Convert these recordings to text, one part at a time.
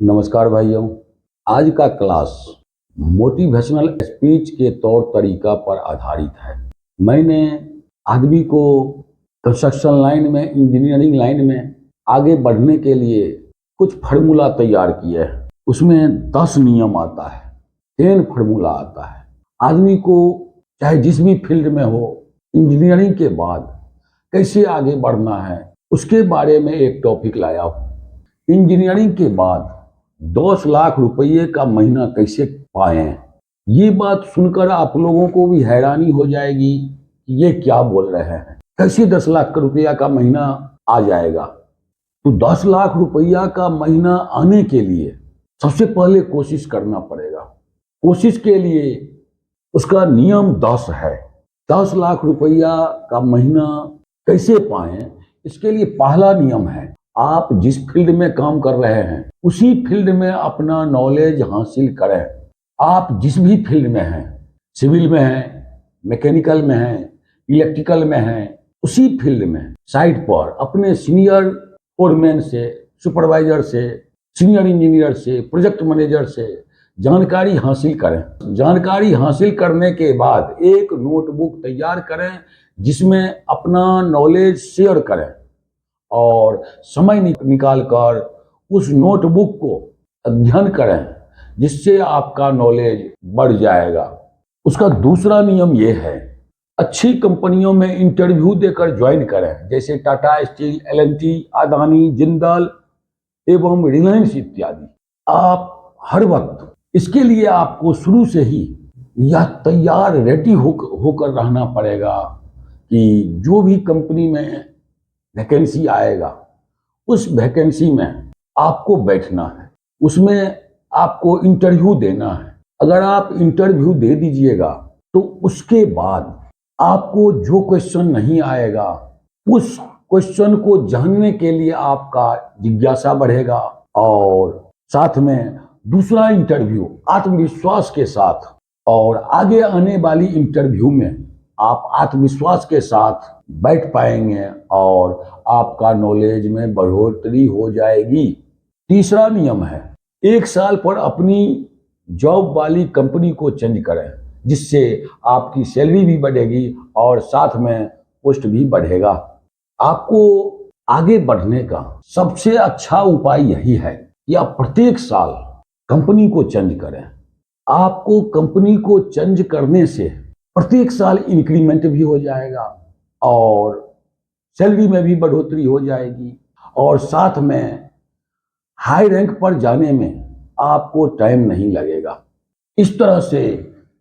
नमस्कार भाइयों। आज का क्लास मोटिवेशनल स्पीच के तौर तरीका पर आधारित है। मैंने आदमी को कंस्ट्रक्शन लाइन में, इंजीनियरिंग लाइन में आगे बढ़ने के लिए कुछ फार्मूला तैयार किए हैं। उसमें 10 नियम आता है, 10 फार्मूला आता है। आदमी को चाहे जिस भी फील्ड में हो, इंजीनियरिंग के बाद कैसे आगे बढ़ना है उसके बारे में एक टॉपिक लाया हूँ। इंजीनियरिंग के बाद 10 लाख रुपये का महीना कैसे पाएं? ये बात सुनकर आप लोगों को भी हैरानी हो जाएगी कि ये क्या बोल रहे हैं, कैसे 10 लाख रुपया का महीना आ जाएगा। तो 10 लाख रुपया का महीना आने के लिए सबसे पहले कोशिश करना पड़ेगा। कोशिश के लिए उसका नियम 10 है। 10 लाख रुपया का महीना कैसे पाएं, इसके लिए पहला नियम है, आप जिस फील्ड में काम कर रहे हैं उसी फील्ड में अपना नॉलेज हासिल करें। आप जिस भी फील्ड में हैं, सिविल में हैं, मैकेनिकल में हैं, इलेक्ट्रिकल में हैं, उसी फील्ड में साइट पर अपने सीनियर फोरमैन से, सुपरवाइजर से, सीनियर इंजीनियर से, प्रोजेक्ट मैनेजर से जानकारी हासिल करें। जानकारी हासिल करने के बाद एक नोटबुक तैयार करें जिसमें अपना नॉलेज शेयर करें और समय निकाल कर उस नोटबुक को अध्ययन करें, जिससे आपका नॉलेज बढ़ जाएगा। उसका दूसरा नियम यह है, अच्छी कंपनियों में इंटरव्यू देकर ज्वाइन करें, जैसे टाटा स्टील, एल&टी, अदानी, जिंदाल एवं रिलायंस इत्यादि। आप हर वक्त इसके लिए आपको शुरू से ही यह तैयार रेडी होकर रहना पड़ेगा कि जो भी कंपनी में वैकेंसी आएगा उस वैकेंसी में आपको बैठना है, उसमें आपको इंटरव्यू देना है। अगर आप इंटरव्यू दे दीजिएगा तो उसके बाद आपको जो क्वेश्चन नहीं आएगा उस क्वेश्चन को जानने के लिए आपका जिज्ञासा बढ़ेगा और साथ में दूसरा इंटरव्यू आत्मविश्वास के साथ, और आगे आने वाली इंटरव्यू में आप आत्मविश्वास के साथ बैठ पाएंगे और आपका नॉलेज में बढ़ोतरी हो जाएगी। तीसरा नियम है, 1 साल पर अपनी जॉब वाली कंपनी को चेंज करें, जिससे आपकी सैलरी भी बढ़ेगी और साथ में पोस्ट भी बढ़ेगा। आपको आगे बढ़ने का सबसे अच्छा उपाय यही है कि आप प्रत्येक साल कंपनी को चेंज करें। आपको कंपनी को चेंज करने से प्रत्येक साल इंक्रीमेंट भी हो जाएगा और सैलरी में भी बढ़ोतरी हो जाएगी और साथ में हाई रैंक पर जाने में आपको टाइम नहीं लगेगा। इस तरह से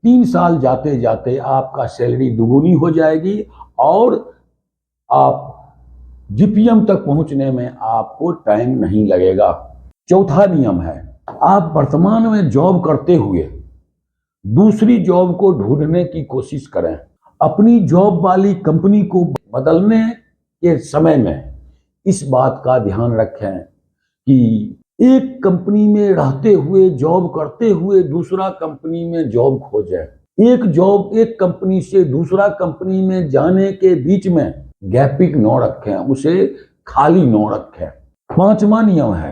3 साल जाते जाते आपका सैलरी दुगुनी हो जाएगी और आप जीपीएम तक पहुंचने में आपको टाइम नहीं लगेगा। चौथा नियम है, आप वर्तमान में जॉब करते हुए दूसरी जॉब को ढूंढने की कोशिश करें। अपनी जॉब वाली कंपनी को बदलने के समय में इस बात का ध्यान रखें कि एक कंपनी में रहते हुए, जॉब करते हुए दूसरा कंपनी में जॉब खोजें। एक कंपनी से दूसरा कंपनी में जाने के बीच में गैपिंग न रखें, उसे खाली न रखें। 5वां नियम है,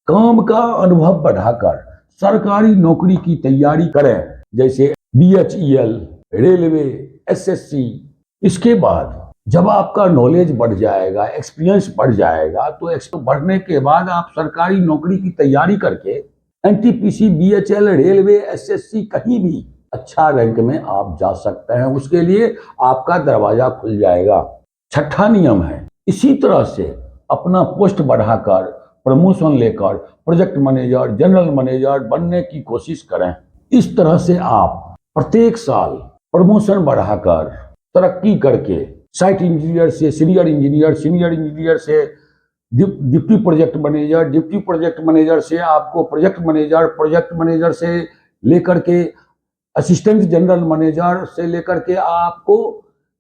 काम का अनुभव बढ़ाकर सरकारी नौकरी की तैयारी करें, जैसे बीएचईएल, रेलवे, एसएससी। इसके बाद जब आपका नॉलेज बढ़ जाएगा, एक्सपीरियंस बढ़ जाएगा, तो एक्सपीरियंस बढ़ने के बाद आप सरकारी नौकरी की तैयारी करके एनटीपीसी, बीएचईएल, रेलवे, एसएससी कहीं भी अच्छा रैंक में आप जा सकते हैं। उसके लिए आपका दरवाजा खुल जाएगा। 6वां नियम है, इसी तरह से अपना पोस्ट बढ़ाकर, प्रमोशन लेकर प्रोजेक्ट मैनेजर, जनरल मैनेजर बनने की कोशिश करें। इस तरह से आप प्रत्येक साल प्रमोशन बढ़ाकर, तरक्की करके साइट इंजीनियर से सीनियर इंजीनियर, सीनियर इंजीनियर से deputy project manager, deputy project manager से आपको प्रोजेक्ट मैनेजर, प्रोजेक्ट मैनेजर से लेकर के असिस्टेंट जनरल मैनेजर से लेकर के आपको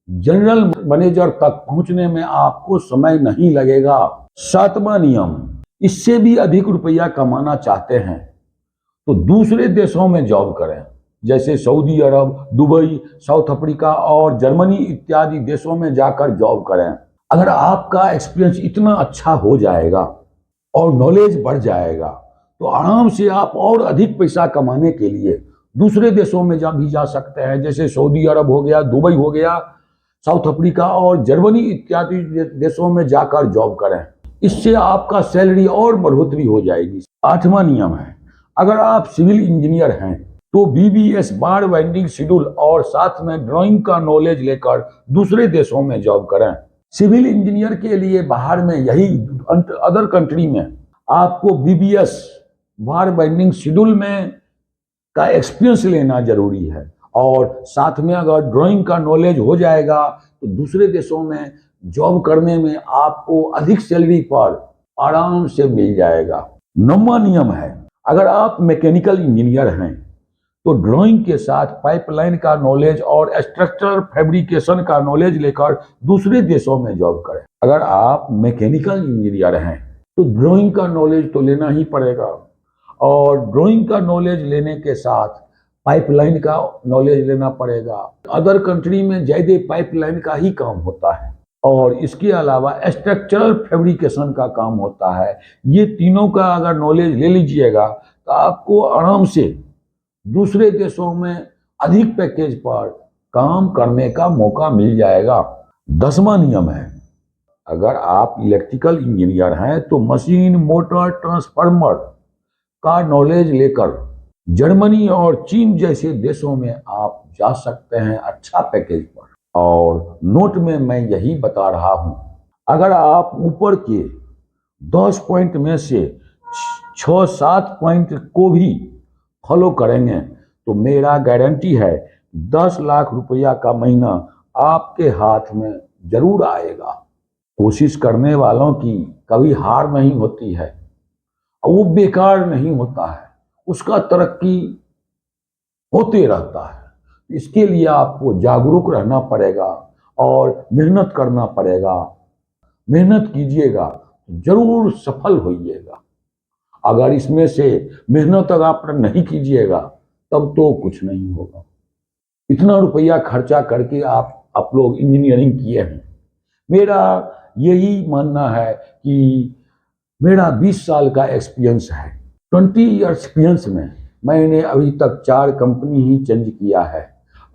जनरल मैनेजर तक पहुंचने में आपको समय नहीं लगेगा। 7वां नियम, इससे भी अधिक रुपया कमाना चाहते हैं तो दूसरे देशों में जॉब करें, जैसे सऊदी अरब, दुबई, साउथ अफ्रीका और जर्मनी इत्यादि देशों में जाकर जॉब करें। अगर आपका एक्सपीरियंस इतना अच्छा हो जाएगा और नॉलेज बढ़ जाएगा तो आराम से आप और अधिक पैसा कमाने के लिए दूसरे देशों में भी जा सकते हैं, जैसे सऊदी अरब हो गया, दुबई हो गया, साउथ अफ्रीका और जर्मनी इत्यादि देशों में जाकर जॉब करें। इससे आपका सैलरी और बढ़ोतरी हो जाएगी। 8वां नियम है, अगर आप सिविल इंजीनियर हैं तो BBS बार बाइंडिंग शेड्यूल और साथ में ड्राइंग का नॉलेज लेकर दूसरे देशों में जॉब करें। सिविल इंजीनियर के लिए बाहर में यही अदर कंट्री में आपको BBS बार बाइंडिंग शेड्यूल में का एक्सपीरियंस लेना जरूरी है, और साथ में अगर ड्राइंग का नॉलेज हो जाएगा तो दूसरे देशों में जॉब करने में आपको अधिक सैलरी पर आराम से मिल जाएगा। 9वां नियम है, अगर आप मैकेनिकल इंजीनियर हैं तो ड्राइंग के साथ पाइपलाइन का नॉलेज और स्ट्रक्चरल फैब्रिकेशन का नॉलेज लेकर दूसरे देशों में जॉब करें। अगर आप मैकेनिकल इंजीनियर हैं तो ड्राइंग का नॉलेज तो लेना ही पड़ेगा, और ड्राइंग का नॉलेज लेने के साथ पाइपलाइन का नॉलेज लेना पड़ेगा। अदर कंट्री में ज्यादा पाइपलाइन का ही काम होता है, और इसके अलावा स्ट्रक्चरल फैब्रिकेशन का काम होता है। ये तीनों का अगर नॉलेज ले लीजिएगा तो आपको आराम से दूसरे देशों में अधिक पैकेज पर काम करने का मौका मिल जाएगा। 10वां नियम है, अगर आप इलेक्ट्रिकल इंजीनियर हैं तो मशीन, मोटर, ट्रांसफार्मर का नॉलेज लेकर जर्मनी और चीन जैसे देशों में आप जा सकते हैं अच्छा पैकेज पर। और नोट में मैं यही बता रहा हूं, अगर आप ऊपर के 10 पॉइंट में से 6-7 पॉइंट को भी फॉलो करेंगे तो मेरा गारंटी है 10 लाख रुपया का महीना आपके हाथ में जरूर आएगा। कोशिश करने वालों की कभी हार नहीं होती है, और वो बेकार नहीं होता है, उसका तरक्की होते रहता है। इसके लिए आपको जागरूक रहना पड़ेगा और मेहनत करना पड़ेगा। मेहनत कीजिएगा जरूर सफल होइएगा। अगर इसमें से मेहनत अगर आप नहीं कीजिएगा तब तो कुछ नहीं होगा। इतना रुपया खर्चा करके आप लोग इंजीनियरिंग किए हैं। मेरा यही मानना है कि मेरा 20 साल का एक्सपीरियंस है। 20 ईयर्स एक्सपीरियंस में मैंने अभी तक 4 कंपनी ही चेंज किया है।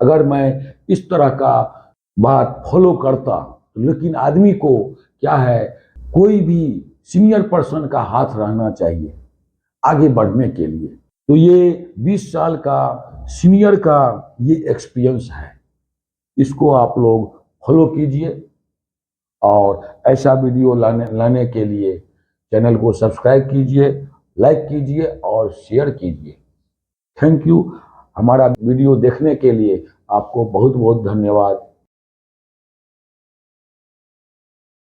अगर मैं इस तरह का बात फॉलो करता तो, लेकिन आदमी को क्या है, कोई भी सीनियर पर्सन का हाथ रहना चाहिए आगे बढ़ने के लिए। तो ये 20 साल का सीनियर का ये एक्सपीरियंस है, इसको आप लोग फॉलो कीजिए, और ऐसा वीडियो लाने के लिए चैनल को सब्सक्राइब कीजिए, लाइक कीजिए और शेयर कीजिए। Thank you. हमारा वीडियो देखने के लिए आपको बहुत बहुत धन्यवाद।